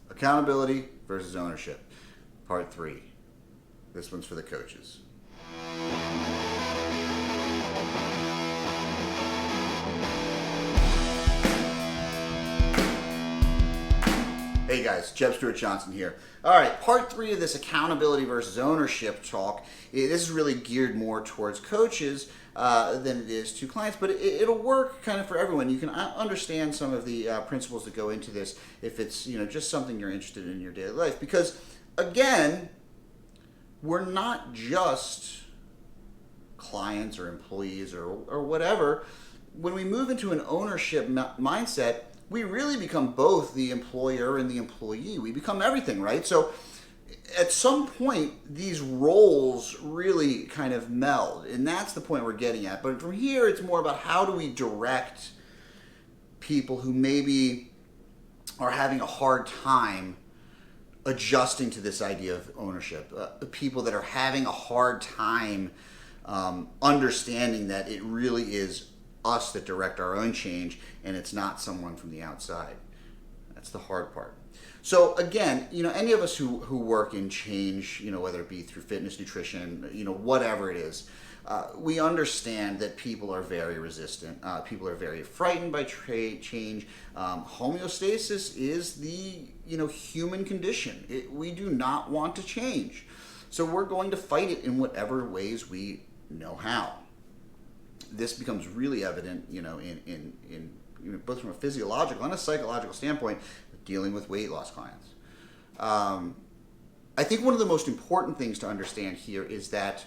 Accountability versus ownership, part 3. This one's for the coaches. Hey guys, Jeb Stewart Johnson here. All right, part 3 of this accountability versus ownership talk. This is really geared more towards coaches than it is to clients, but it'll work kind of for everyone. You can understand some of the principles that go into this if it's just something you're interested in your daily life. Because again, we're not just clients or employees or whatever. When we move into an ownership mindset, we really become both the employer and the employee. We become everything, right? So at some point, these roles really kind of meld, and that's the point we're getting at. But from here, it's more about how do we direct people who maybe are having a hard time adjusting to this idea of ownership. People that are having a hard time understanding that it really is us that direct our own change and it's not someone from the outside. That's the hard part. So again, any of us who work in change, whether it be through fitness, nutrition, whatever it is, we understand that people are very resistant. People are very frightened by change. Homeostasis is the human condition. We do not want to change. So we're going to fight it in whatever ways we know how. This becomes really evident, in both from a physiological and a psychological standpoint, dealing with weight loss clients. I think one of the most important things to understand here is that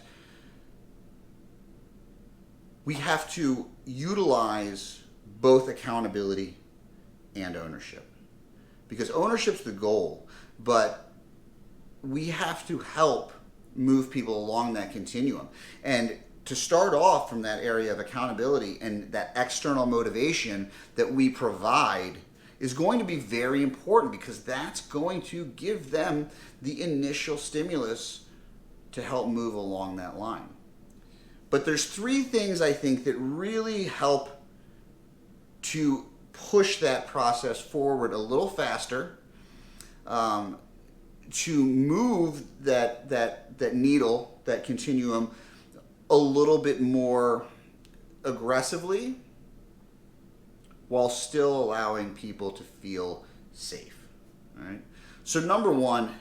we have to utilize both accountability and ownership. Because ownership's the goal, but we have to help move people along that continuum. And to start off from that area of accountability and that external motivation that we provide is going to be very important, because that's going to give them the initial stimulus to help move along that line. But there's 3 things I think that really help to push that process forward a little faster, to move that needle, that continuum, a little bit more aggressively, while still allowing people to feel safe. All right? So number 1,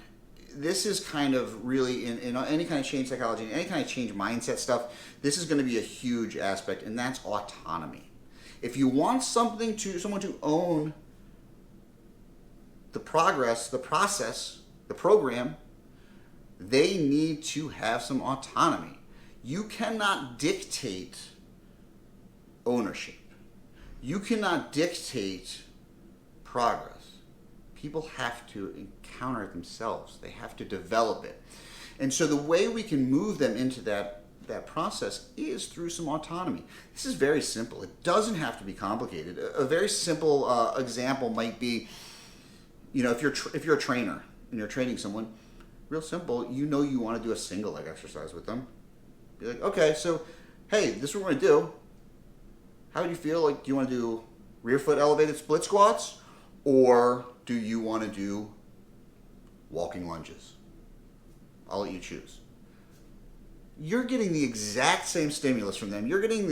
this is kind of really in any kind of change psychology, any kind of change mindset stuff, this is going to be a huge aspect, and that's autonomy. If you want someone to own the progress, the process, the program, they need to have some autonomy. You cannot dictate ownership. You cannot dictate progress. People have to encounter it themselves. They have to develop it. And so the way we can move them into that process is through some autonomy. This is very simple. It doesn't have to be complicated. A very simple example might be, if you're a trainer and you're training someone, real simple, you want to do a single leg exercise with them. Be like, okay, so, hey, this is what we're going to do. How do you feel? Like, do you want to do rear foot elevated split squats, or do you want to do walking lunges? I'll let you choose. You're getting the exact same stimulus from them. You're getting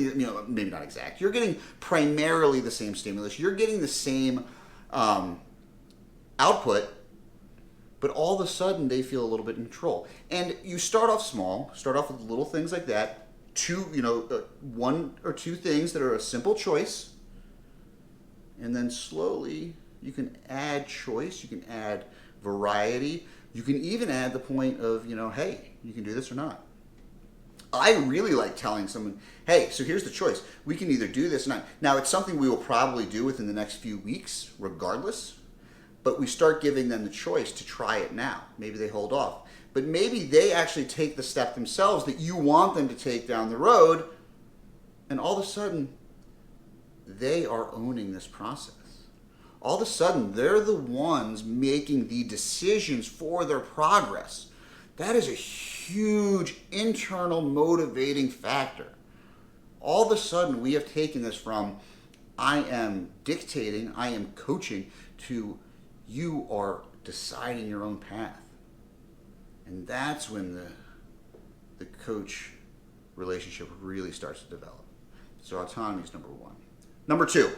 maybe not exact. You're getting primarily the same stimulus. You're getting the same output, but all of a sudden they feel a little bit in control. And you start off small, start off with little things like that. 1 or 2 things that are a simple choice, and then slowly you can add choice, you can add variety, you can even add the point of, hey, you can do this or not. I really like telling someone, hey, so here's the choice. We can either do this or not. Now, it's something we will probably do within the next few weeks, regardless, but we start giving them the choice to try it now. Maybe they hold off. But maybe they actually take the step themselves that you want them to take down the road, and all of a sudden, they are owning this process. All of a sudden, they're the ones making the decisions for their progress. That is a huge internal motivating factor. All of a sudden, we have taken this from I am dictating, I am coaching, to You are deciding your own path. And that's when the coach relationship really starts to develop. So autonomy is number one. Number two,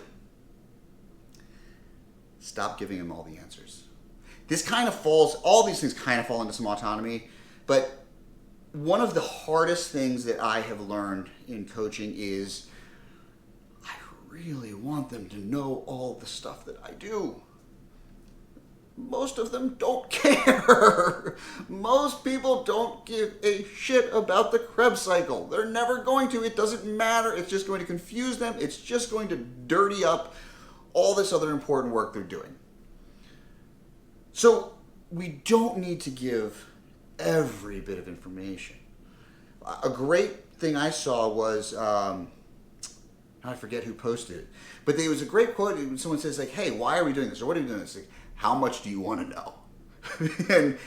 stop giving them all the answers. All these things kind of fall into some autonomy, but one of the hardest things that I have learned in coaching is I really want them to know all the stuff that I do. Most of them don't care. Most people don't give a shit about the Krebs cycle. They're never going to. It doesn't matter. It's just going to confuse them. It's just going to dirty up all this other important work they're doing. So we don't need to give every bit of information. A great thing I saw was, I forget who posted it, but there was a great quote. Someone says like, "Hey, why are we doing this? Or what are we doing this? Like, how much do you want to know?"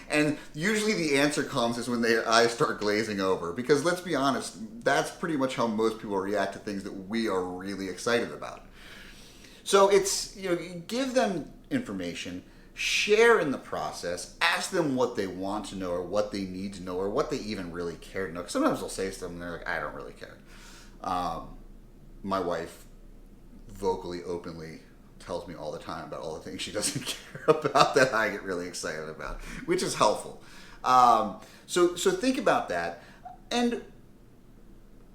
and usually the answer comes is when their eyes start glazing over, because let's be honest, that's pretty much how most people react to things that we are really excited about. So it's, give them information, share in the process, ask them what they want to know or what they need to know or what they even really care to know. 'Cause sometimes they'll say something and they're like, I don't really care. My wife vocally, openly tells me all the time about all the things she doesn't care about that I get really excited about, which is helpful. So think about that. And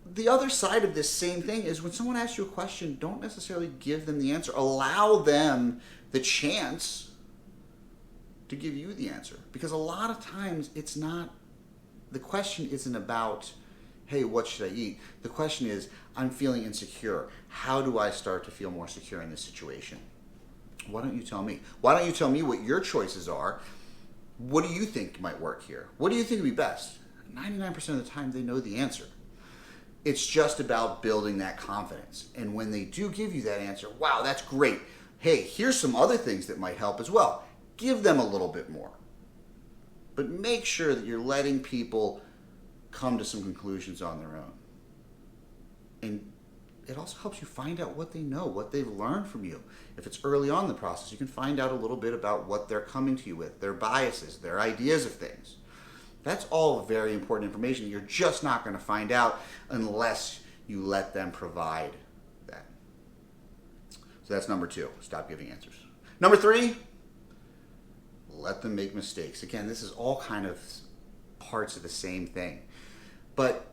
the other side of this same thing is when someone asks you a question, don't necessarily give them the answer. Allow them the chance to give you the answer. Because a lot of times the question isn't about, hey, what should I eat? The question is, I'm feeling insecure. How do I start to feel more secure in this situation? Why don't you tell me? Why don't you tell me what your choices are? What do you think might work here? What do you think would be best? 99% of the time, they know the answer. It's just about building that confidence. And when they do give you that answer, wow, that's great. Hey, here's some other things that might help as well. Give them a little bit more. But make sure that you're letting people come to some conclusions on their own. And it also helps you find out what they know, what they've learned from you. If it's early on in the process, you can find out a little bit about what they're coming to you with, their biases, their ideas of things. That's all very important information. You're just not going to find out unless you let them provide that. So that's number two. Stop giving answers. Number three, let them make mistakes. Again, this is all kind of parts of the same thing. But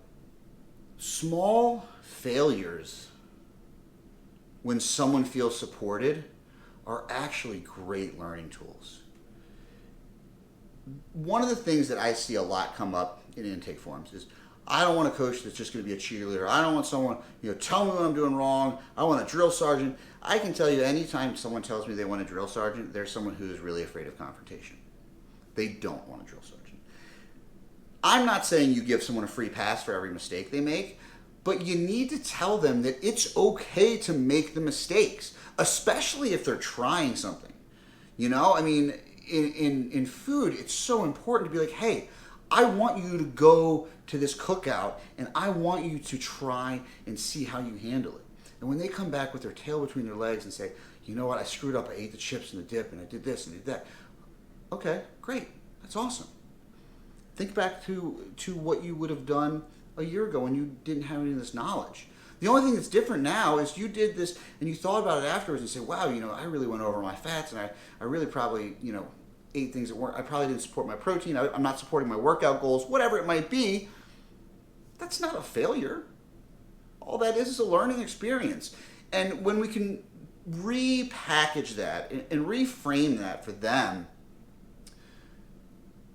small failures, when someone feels supported, are actually great learning tools. One of the things that I see a lot come up in intake forums is, I don't want a coach that's just going to be a cheerleader. I don't want someone, tell me what I'm doing wrong. I want a drill sergeant. I can tell you anytime someone tells me they want a drill sergeant, there's someone who is really afraid of confrontation. They don't want a drill sergeant. I'm not saying you give someone a free pass for every mistake they make, but you need to tell them that it's okay to make the mistakes, especially if they're trying something. In food, it's so important to be like, hey, I want you to go to this cookout and I want you to try and see how you handle it. And when they come back with their tail between their legs and say, you know what, I screwed up, I ate the chips and the dip and I did this and did that. Okay, great, that's awesome. Think back to what you would have done a year ago when you didn't have any of this knowledge. The only thing that's different now is you did this and you thought about it afterwards and said, wow, I really went over my fats and I really probably, ate things that weren't, I probably didn't support my protein, I'm not supporting my workout goals, whatever it might be. That's not a failure. All that is a learning experience. And when we can repackage that and reframe that for them,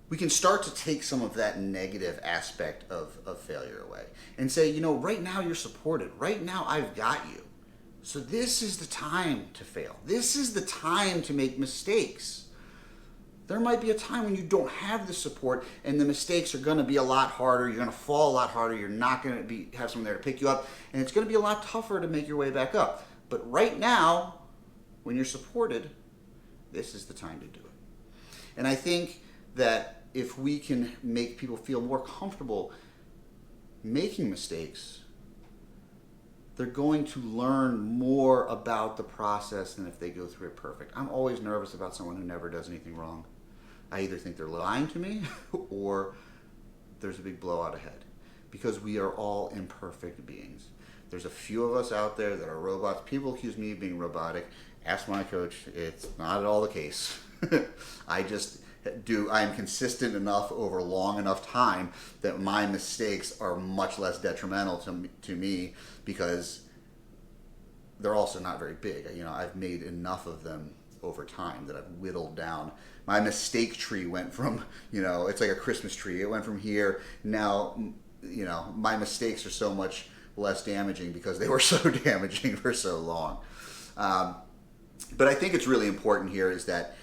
we can start to take some of that negative aspect of failure away and say, right now you're supported. Right now I've got you. So this is the time to fail. This is the time to make mistakes. There might be a time when you don't have the support and the mistakes are going to be a lot harder. You're going to fall a lot harder. You're not going to have someone there to pick you up. And it's going to be a lot tougher to make your way back up. But right now, when you're supported, this is the time to do it. And I think that if we can make people feel more comfortable making mistakes, they're going to learn more about the process than if they go through it perfect. I'm always nervous about someone who never does anything wrong. I either think they're lying to me or there's a big blowout ahead, because we are all imperfect beings. There's a few of us out there that are robots. People accuse me of being robotic. Ask my coach. It's not at all the case. I'm consistent enough over long enough time that my mistakes are much less detrimental to me, because they're also not very big. I've made enough of them over time that I've whittled down. My mistake tree went from, it's like a Christmas tree. It went from here. Now, my mistakes are so much less damaging because they were so damaging for so long. But I think it's really important here is that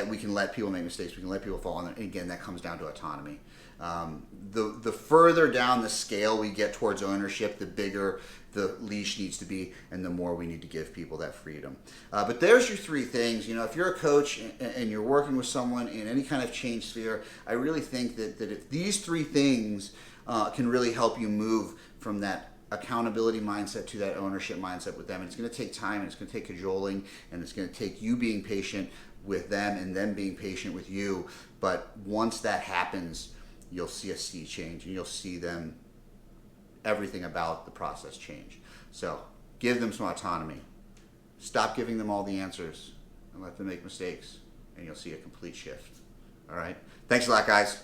we can let people make mistakes, we can let people fall, and again, that comes down to autonomy. The further down the scale we get towards ownership, the bigger the leash needs to be, and the more we need to give people that freedom. But there's your three things. If you're a coach and you're working with someone in any kind of change sphere, I really think that if these three things can really help you move from that accountability mindset to that ownership mindset with them. And it's going to take time, and it's going to take cajoling, and it's going to take you being patient with them and them being patient with you. But once that happens, you'll see a sea change, and you'll see them, everything about the process change. So give them some autonomy. Stop giving them all the answers and let them make mistakes, and you'll see a complete shift. All right? Thanks a lot, guys.